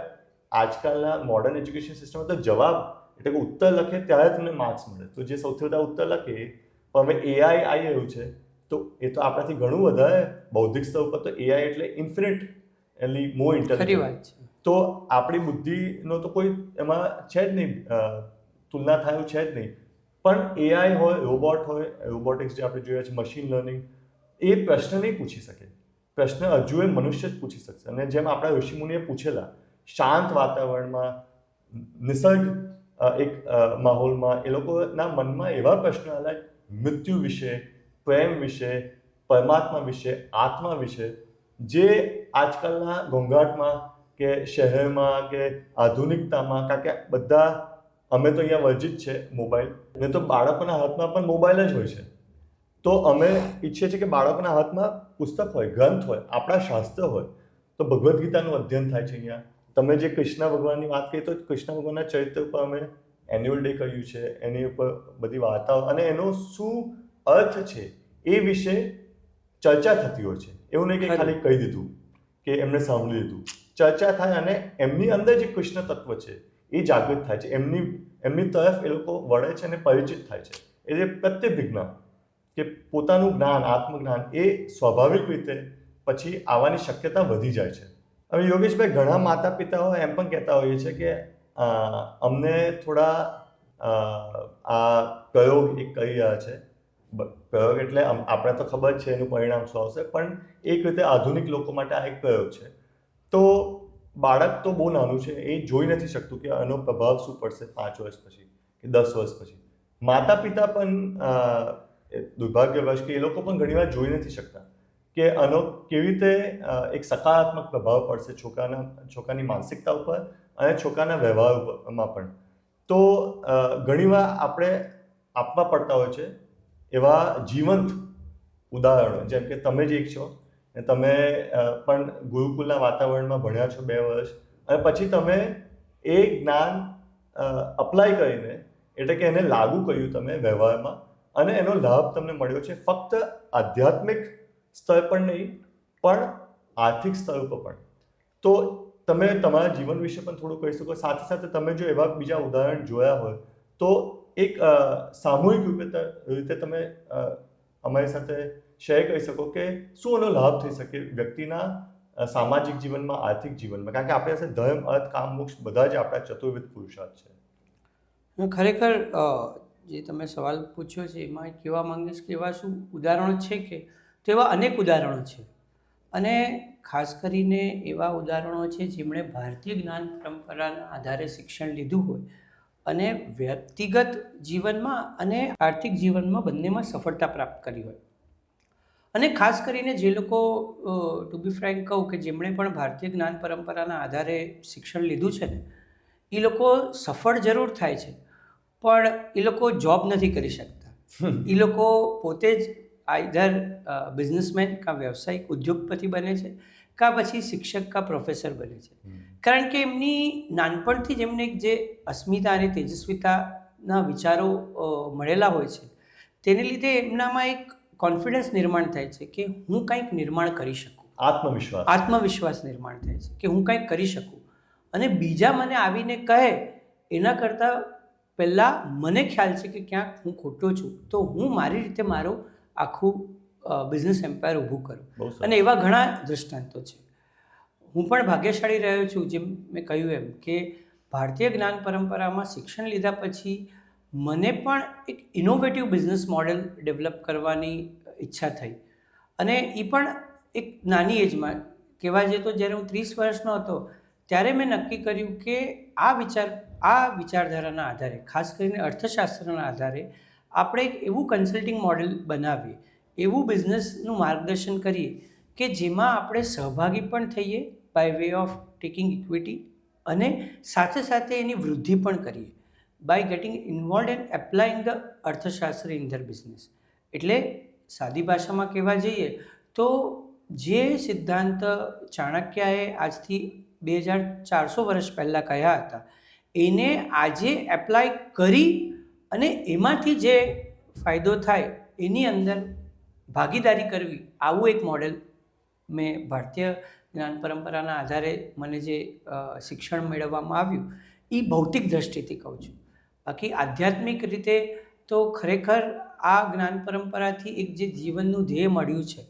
આજકાલના મોડર્ન એજ્યુકેશન સિસ્ટમમાં તો જવાબ એટલે કે ઉત્તર લખે ત્યારે તમને માર્ક્સ મળે. તો જે સૌથી વધારે ઉત્તર લખે, પણ હવે AI આવી રહ્યું છે તો એ તો આપણાથી ઘણું વધારે બૌદ્ધિક સ્તર ઉપર. તો AI એટલે ઇન્ફિનિટલી મોર ઇન્ટેલિજન્ટ. તો આપણી બુદ્ધિનો તો કોઈ એમાં છે જ નહીં, તુલના થાય છે જ નહીં. પણ AI હોય, રોબોટ હોય, રોબોટિક્સ જે આપણે જોઈએ છે, મશીન લર્નિંગ, એ પ્રશ્ન નહીં પૂછી શકે. પ્રશ્ન હજુ એ મનુષ્ય જ પૂછી શકશે. અને જેમ આપણા ઋષિમુનિએ પૂછેલા, શાંત વાતાવરણમાં, નિસર્ગ એક માહોલમાં, એ લોકોના મનમાં એવા પ્રશ્નો આવેલા મૃત્યુ વિશે, પ્રેમ વિશે, પરમાત્મા વિશે, આત્મા વિશે, જે આજકાલના ઘોંઘાટમાં કે શહેરમાં કે આધુનિકતામાં, કારણ કે બધા અમે તો અહીંયા વર્જિત છે મોબાઈલ, ને તો બાળકોના હાથમાં પણ મોબાઈલ જ હોય છે. તો અમે ઈચ્છીએ છીએ કે બાળકોના હાથમાં પુસ્તક હોય, ગ્રંથ હોય, આપણા શાસ્ત્ર હોય. તો ભગવદ્ ગીતાનું અધ્યયન થાય છે અહીંયા. તમે જે કૃષ્ણ ભગવાનની વાત કરી, તો કૃષ્ણ ભગવાનના ચરિત્ર ઉપર અમે એન્યુઅલ ડે કર્યું છે, એની ઉપર બધી વાર્તાઓ અને એનો શું અર્થ છે એ વિશે ચર્ચા થતી હોય છે. એવું નહીં કે ખાલી કહી દીધું કે એમને સાંભળી લીધું. ચર્ચા થાય અને એમની અંદર જે કૃષ્ણ તત્વ છે એ જાગૃત થાય છે, એમની તરફ એ લોકો વળે છે અને પરિચિત થાય છે. એ જે પ્રત્યભિજ્ઞા કે પોતાનું જ્ઞાન, આત્મજ્ઞાન, એ સ્વાભાવિક રીતે પછી આવવાની શક્યતા વધી જાય છે. હવે યોગેશભાઈ, ઘણા માતા પિતાઓ એમ પણ કહેતા હોઈએ છે કે અમને થોડા આ પ્રયોગ એક કરી રહ્યા છે. પ્રયોગ એટલે આપણે તો ખબર જ છે એનું પરિણામ શું આવશે, પણ એક રીતે આધુનિક લોકો માટે આ એક પ્રયોગ છે. તો બાળક તો બહુ નાનું છે, એ જોઈ નથી શકતું કે આનો પ્રભાવ શું પડશે 5 વર્ષ પછી કે 10 વર્ષ પછી. માતા પિતા પણ દુર્ભાગ્યવશ કે એ લોકો પણ ઘણીવાર જોઈ નથી શકતા કે આનો કેવી રીતે એક સકારાત્મક પ્રભાવ પડશે છોકરાની માનસિકતા ઉપર અને છોકરાના વ્યવહાર ઉપરમાં પણ. તો ઘણીવાર આપણે આપવા પડતા હોય છે એવા જીવંત ઉદાહરણો, જેમ કે તમે જ એક છો અને તમે પણ ગુરુકુલના વાતાવરણમાં ભણ્યા છો 2 વર્ષ, અને પછી તમે એ જ્ઞાન અપ્લાય કરીને, એટલે કે એને લાગુ કર્યું તમે વ્યવહારમાં, અને એનો લાભ તમને મળ્યો છે ફક્ત આધ્યાત્મિક સ્તર પર નહીં પણ આર્થિક સ્તર ઉપર પણ. તો તમે તમારા જીવન વિશે પણ થોડું કહી શકો. સાથે સાથે તમે જો એવા બીજા ઉદાહરણ જોયા હોય તો એક સામૂહિક રીતે તમે અમારી સાથે શેર કરી શકો કે શું એનો લાભ થઈ શકે વ્યક્તિના સામાજિક જીવનમાં, આર્થિક જીવનમાં. કારણ કે આપણી પાસે ધર્મ, અર્થ, કામ, મોક્ષ બધા જ આપણા ચતુર્વિધ પુરુષાર્થ છે. ખરેખર જે તમે સવાલ પૂછ્યો છે એમાં કહેવા માંગીશ કે એવા શું ઉદાહરણો છે કે, તો એવા અનેક ઉદાહરણો છે. અને ખાસ કરીને એવા ઉદાહરણો છે જેમણે ભારતીય જ્ઞાન પરંપરાના આધારે શિક્ષણ લીધું હોય અને વ્યક્તિગત જીવનમાં અને આર્થિક જીવનમાં બંનેમાં સફળતા પ્રાપ્ત કરી હોય. અને ખાસ કરીને જે લોકો, ટુ બી ફ્રેન્ક કહું, કે જેમણે પણ ભારતીય જ્ઞાન પરંપરાના આધારે શિક્ષણ લીધું છે ને, એ લોકો સફળ જરૂર થાય છે પણ એ લોકો જોબ નથી કરી શકતા. એ લોકો પોતે જ આઈધર બિઝનેસમેન કાં વ્યવસાયિક ઉદ્યોગપતિ બને છે કાં પછી શિક્ષક કાં પ્રોફેસર બને છે. કારણ કે એમની નાનપણથી જ એમને જે અસ્મિતા અને તેજસ્વીતાના વિચારો મળેલા હોય છે, તેને લીધે એમનામાં એક કોન્ફિડન્સ નિર્માણ થાય છે કે હું કંઈક નિર્માણ કરી શકું. આત્મવિશ્વાસ નિર્માણ થાય છે કે હું કંઈક કરી શકું. અને બીજા મને આવીને કહે એના કરતાં પહેલાં મને ખ્યાલ છે કે ક્યાંક હું ખોટો છું, તો હું મારી રીતે મારું આખું બિઝનેસ એમ્પાયર ઊભું કરું. અને એવા ઘણા દૃષ્ટાંતો છે. હું પણ ભાગ્યશાળી રહ્યો છું, જેમ મેં કહ્યું એમ, કે ભારતીય જ્ઞાન પરંપરામાં શિક્ષણ લીધા પછી મને પણ એક ઇનોવેટિવ બિઝનેસ મોડેલ ડેવલપ કરવાની ઈચ્છા થઈ. અને એ પણ એક નાની એજમાં, કહેવા જઈએ તો જ્યારે હું 30 વર્ષનો હતો ત્યારે મેં નક્કી કર્યું કે આ વિચારધારાના આધારે, ખાસ કરીને અર્થશાસ્ત્રના આધારે, આપણે એક એવું કન્સલ્ટિંગ મોડેલ બનાવીએ, એવું બિઝનેસનું માર્ગદર્શન કરીએ કે જેમાં આપણે સહભાગી પણ થઈએ by way of taking equity, અને સાથે સાથે એની વૃદ્ધિ પણ કરીએ by getting involve and applying the અર્થશાસ્ત્ર ઇન ધર બિઝનેસ. એટલે સાદી ભાષામાં કહેવા જઈએ તો જે સિદ્ધાંત ચાણક્યએ આજથી 2400 વર્ષ પહેલાં કહ્યા હતા, એને આજે એપ્લાય કરી અને એમાંથી જે ફાયદો થાય એની અંદર ભાગીદારી કરવી, આવું એક મોડેલ મેં ભારતીય જ્ઞાન પરંપરાના આધારે મને જે શિક્ષણ મેળવવામાં આવ્યું એ ભૌતિક દ્રષ્ટિથી કહું છું. બાકી આધ્યાત્મિક રીતે તો ખરેખર આ જ્ઞાન પરંપરાથી એક જે જીવનનું ધ્યેય મળ્યું છે,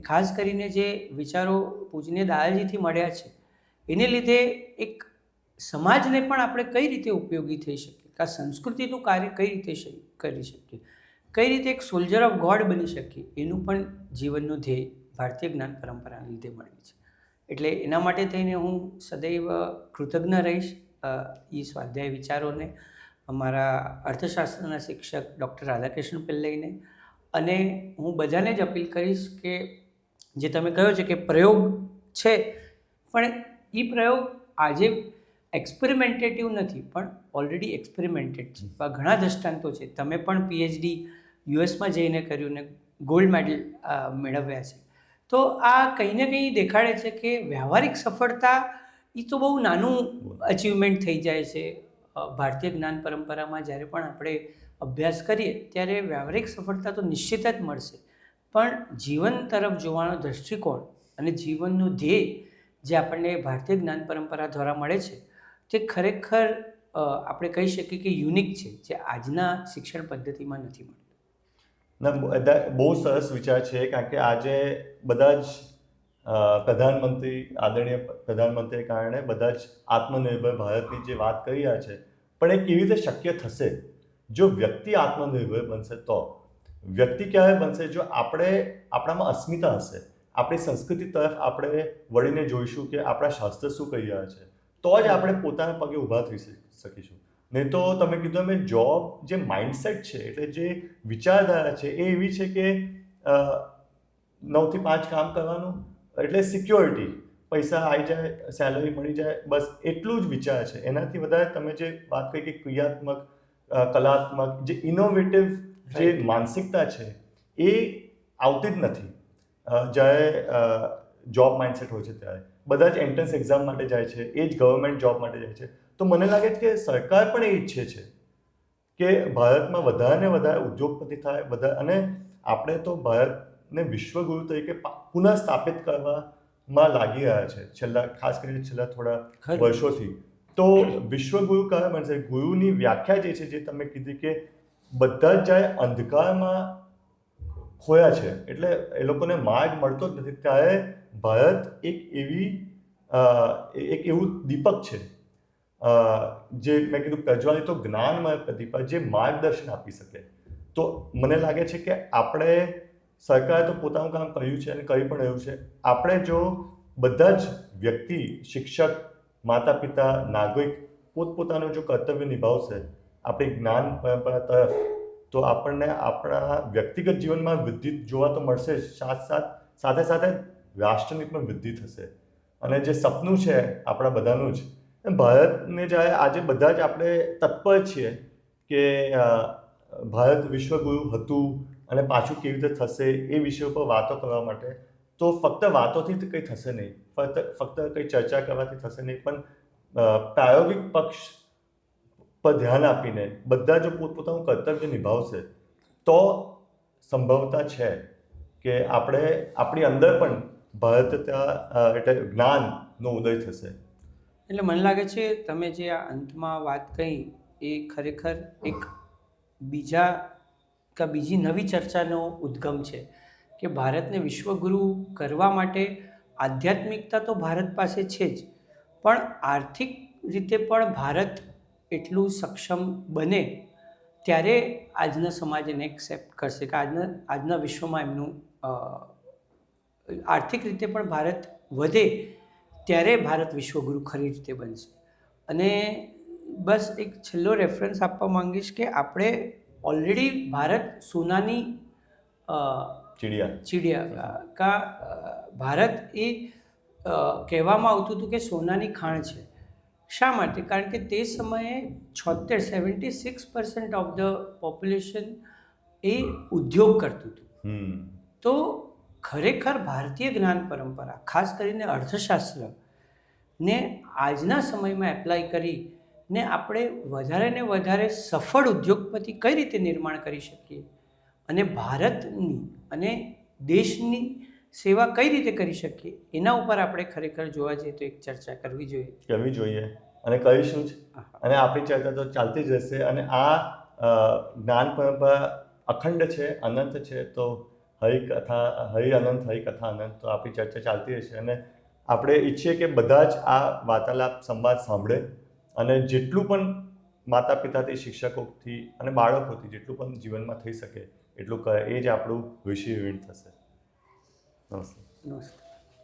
ખાસ કરીને જે વિચારો પૂજનીય દાદાજીથી મળ્યા છે, એને લીધે એક સમાજને પણ આપણે કઈ રીતે ઉપયોગી થઈ શકીએ, આ સંસ્કૃતિનું કાર્ય કઈ રીતે કરી શકીએ, કઈ રીતે એક સોલ્જર ઓફ ગોડ બની શકીએ, એનું પણ જીવનનું ધ્યેય ભારતીય જ્ઞાન પરંપરાને લીધે મળ્યું છે. એટલે એના માટે થઈને હું સદૈવ કૃતજ્ઞ રહીશ એ સ્વાધ્યાય વિચારોને, અમારા અર્થશાસ્ત્રના શિક્ષક ડૉક્ટર રાધાકૃષ્ણ પિલ્લઈને. અને હું બધાને જ અપીલ કરીશ કે જે તમે કહ્યો છે કે પ્રયોગ છે, પણ એ પ્રયોગ આજે એક્સપેરિમેન્ટેટિવ નથી પણ ઓલરેડી એક્સપેરિમેન્ટેડ છે. ઘણા દૃષ્ટાંતો છે. તમે પણ PhD યુએસમાં જઈને કર્યું ને ગોલ્ડ મેડલ મેળવ્યા છે. તો આ કંઈ ને કંઈ દેખાડે છે કે વ્યવહારિક સફળતા એ તો બહુ નાનું અચીવમેન્ટ થઈ જાય છે. ભારતીય જ્ઞાન પરંપરામાં જ્યારે પણ આપણે અભ્યાસ કરીએ ત્યારે વ્યવહારિક સફળતા તો નિશ્ચિત જ મળશે, પણ જીવન તરફ જોવાનો દૃષ્ટિકોણ અને જીવનનું ધ્યેય જે આપણને ભારતીય જ્ઞાન પરંપરા દ્વારા મળે છે તે ખરેખર આપણે કહી શકીએ કે યુનિક છે, જે આજના શિક્ષણ પદ્ધતિમાં નથી મળતું. ના, બહુ સરસ વિચાર છે. કારણ કે આજે બધા જ આદરણીય પ્રધાનમંત્રીને કારણે બધા જ આત્મનિર્ભર ભારતની જે વાત કરી રહ્યા છે, પણ એ કેવી રીતે શક્ય થશે? જો વ્યક્તિ આત્મનિર્ભર બનશે તો. વ્યક્તિ ક્યારે બનશે? જો આપણામાં અસ્મિતા હશે, આપણી સંસ્કૃતિ તરફ આપણે વળીને જોઈશું કે આપણા શાસ્ત્ર શું કહી રહ્યા છે, તો જ આપણે પોતાના પગે ઊભા થઈ શકીશું. નહીં તો તમે કીધું એમ જોબ જે માઇન્ડસેટ છે, એટલે જે વિચારધારા છે એ એવી છે કે 9 થી 5 કામ કરવાનું એટલે સિક્યોરિટી, પૈસા આવી જાય, સેલરી મળી જાય, બસ એટલું જ વિચાર છે. એનાથી વધારે તમે જે વાત કરી કે ક્રિયાત્મક, કલાત્મક, જે ઇનોવેટિવ જે માનસિકતા છે એ આવતી જ નથી. જ્યારે જોબ માઇન્ડસેટ હોય છે ત્યારે બધા જ એન્ટ્રન્સ એક્ઝામ માટે જાય છે, એ જ ગવર્મેન્ટ જોબ માટે જાય છે. તો મને લાગે છે કે સરકાર પણ એ ઈચ્છે છે કે ભારતમાં વધારે ને વધારે ઉદ્યોગપતિ થાય, વધારે. અને આપણે તો ભારતને વિશ્વગુરુ તરીકે પુનઃસ્થાપિત કરવામાં લાગી રહ્યા છે ખાસ કરીને છેલ્લા થોડા વર્ષોથી. તો વિશ્વગુરુ કયા બનશે? ગુરુની વ્યાખ્યા જે છે, જે તમે કીધી કે બધા જ જાય અંધકારમાં ખોયા છે, એટલે એ લોકોને માર્ગ મળતો જ નથી. ત્યારે ભારત એક એવું દીપક છે જે મેં કીધું પ્રજ્વાલિત જ્ઞાનમય પ્રદીપ, જે માર્ગદર્શન આપી શકે. તો મને લાગે છે કે આપણે, સરકારે તો પોતાનું કામ કર્યું છે અને કરી પણ રહ્યું છે. આપણે જો બધા જ વ્યક્તિ, શિક્ષક, માતા પિતા, નાગરિક પોતપોતાનું જો કર્તવ્ય નિભાવશે આપણી જ્ઞાન પરંપરા તરફ, તો આપણને આપણા વ્યક્તિગત જીવનમાં વૃદ્ધિ જોવા તો મળશે જ, સાથે સાથે રાષ્ટ્રની પણ વૃદ્ધિ થશે. અને જે સપનું છે આપણા બધાનું જ, ભારતને જ્યારે આજે બધા જ આપણે તત્પર છીએ કે ભારત વિશ્વગુરુ હતું અને પાછું કેવી રીતે થશે એ વિષય ઉપર વાતો કરવા માટે, તો ફક્ત વાતોથી કંઈ થશે નહીં, ફક્ત કંઈ ચર્ચા કરવાથી થશે નહીં, પણ પ્રાયોગિક પક્ષ પર ધ્યાન આપીને બધા જો પોતપોતાનું કર્તવ્ય નિભાવશે તો સંભવતા છે કે આપણી અંદર પણ ભારતીયતા એટલે જ્ઞાનનો ઉદય થશે. એટલે મને લાગે છે તમે જે આ અંતમાં વાત કહી એ ખરેખર એક બીજી નવી ચર્ચાનો ઉદ્ગમ છે કે ભારતને વિશ્વગુરુ કરવા માટે આધ્યાત્મિકતા તો ભારત પાસે છે જ, પણ આર્થિક રીતે પણ ભારત એટલું સક્ષમ બને ત્યારે આજના સમાજ એને એક્સેપ્ટ કરશે કે આજના વિશ્વમાં એમનું આર્થિક રીતે પણ ભારત વધે ત્યારે ભારત વિશ્વગુરુ ખરી રીતે બનશે. અને બસ એક છેલ્લો રેફરન્સ આપવા માંગીશ કે આપણે ઓલરેડી ભારત સોનાની ચીડિયા ભારત એ કહેવામાં આવતું હતું કે સોનાની ખાણ છે. શા માટે? કારણ કે તે સમયે 76% ઓફ ધ પોપ્યુલેશન એ ઉદ્યોગ કરતું હતું. તો ખરેખર ભારતીય જ્ઞાન પરંપરા, ખાસ કરીને અર્થશાસ્ત્ર ને આજના સમયમાં એપ્લાય કરીને આપણે વધારે ને વધારે સફળ ઉદ્યોગપતિ કઈ રીતે નિર્માણ કરી શકીએ અને ભારતની અને દેશની સેવા કઈ રીતે કરી શકીએ એના ઉપર આપણે ખરેખર જોવા જઈએ તો એક ચર્ચા કરવી જોઈએ અને કરીશું જ. અને આપણી ચર્ચા તો ચાલતી જ રહેશે. અને આ જ્ઞાન પરંપરા અખંડ છે, અનંત છે. તો હરિ અનંત, હરિ કથા અનંત. તો આપણી ચર્ચા ચાલતી રહેશે અને આપણે ઈચ્છીએ કે બધા જ આ વાર્તાલાપ, સંવાદ સાંભળે અને જેટલું પણ માતા પિતાથી, શિક્ષકોથી અને બાળકોથી જેટલું પણ જીવનમાં થઈ શકે એટલું કરે. એ જ આપણું ઋષિ ઋણ થશે. નમસ્તે.